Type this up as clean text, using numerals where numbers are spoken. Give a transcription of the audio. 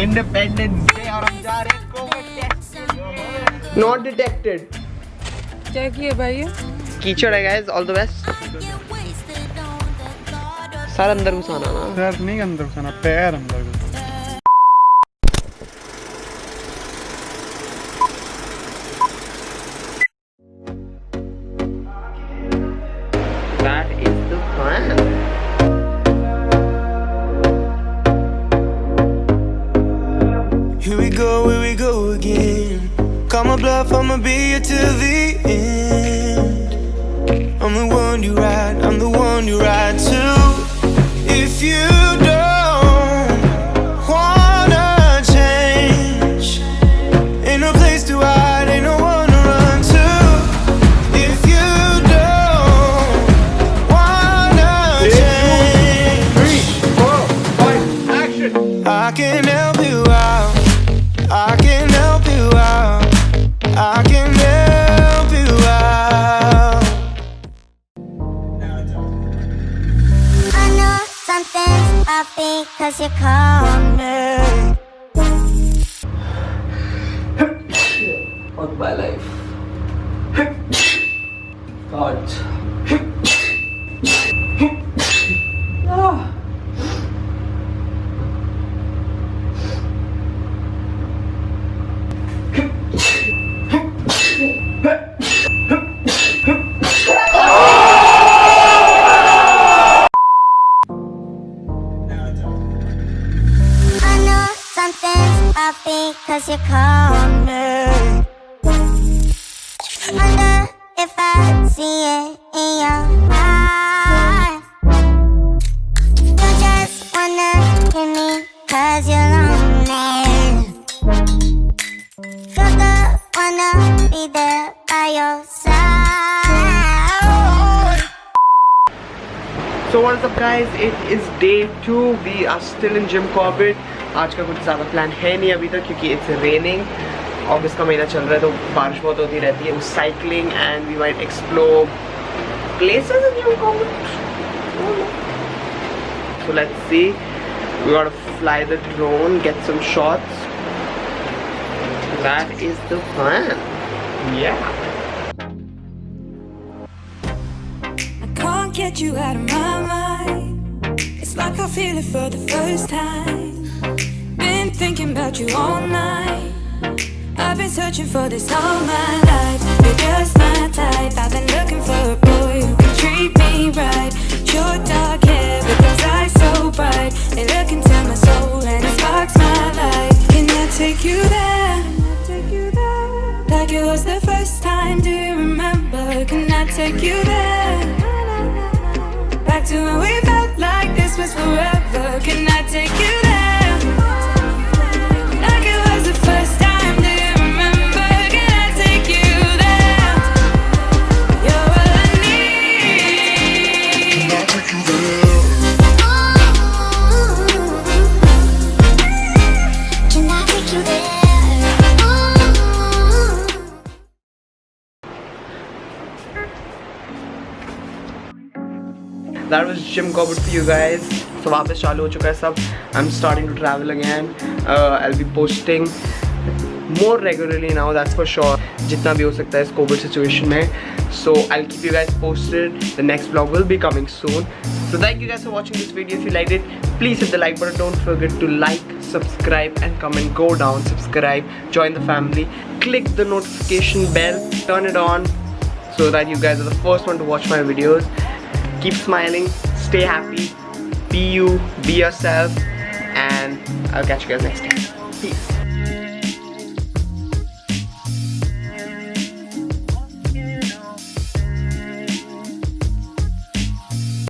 Independence day और हम जा रहे हैं कोविड टेस्ट के लिए। Not detected. क्या किया भाई? कीचड़ है guys, all the best. Sir अंदर घुसाना ना। सर नहीं अंदर घुसाना, पैर अंदर घुसाना। That is the plan. Here we go again. Call my bluff, I'ma be here till the end. I'm the one you ride, I'm the one you ride to. If you don't wanna change, ain't no place to hide, ain't no one to run to. If you don't wanna change, 3, 4, 5, action. I can help you out. I can help you out. I can help you out. I know something's up because you called me. Fuck my life. God. I know something's up because you called me. Wonder if I see it in your eyes. You just wanna hear me cause you're lonely. You're the wanna be there by your side. So what's up guys, it is day 2. We are still in gym Corbett. आज का कुछ ज़्यादा plan है नहीं अभी तक क्योंकि it's raining. अगस्त का महीना चल रहा है तो बारिश बहुत होती रहती है. Cycling and we might explore places in gym Corbett. So let's see. We gotta fly the drone, get some shots. That is the plan. Yeah. Can't get you out of my mind. It's like I feel it for the first time. Been thinking about you all night. I've been searching for this all my life. You're just my type. I've been looking for a boy who can treat me right. Your dark hair with those eyes so bright. They look into my soul and it sparks my life. Can I take you there? Like it was the first time. Do you remember? Can I take you there? Back to when we felt like this was forever. Can I take you there? Like it was the first time. Do you remember? Can I take you there? You're all I need. Can I take you there? Can I take you there? That was gym Corbett for you guys. So वापस चालू हो चुका है सब. I'm starting to travel again. I'll be posting more regularly now, that's for sure. जितना भी हो सकता है इस COVID situation में. So I'll keep you guys posted. The next vlog will be coming soon. So thank you guys for watching this video. If you liked it, please hit the like button. Don't forget to like, subscribe and comment. Go down, subscribe, join the family. Click the notification bell, turn it on so that you guys are the first one to watch my videos. Keep smiling, stay happy, be you, be yourself, and I'll catch you guys next time. Peace.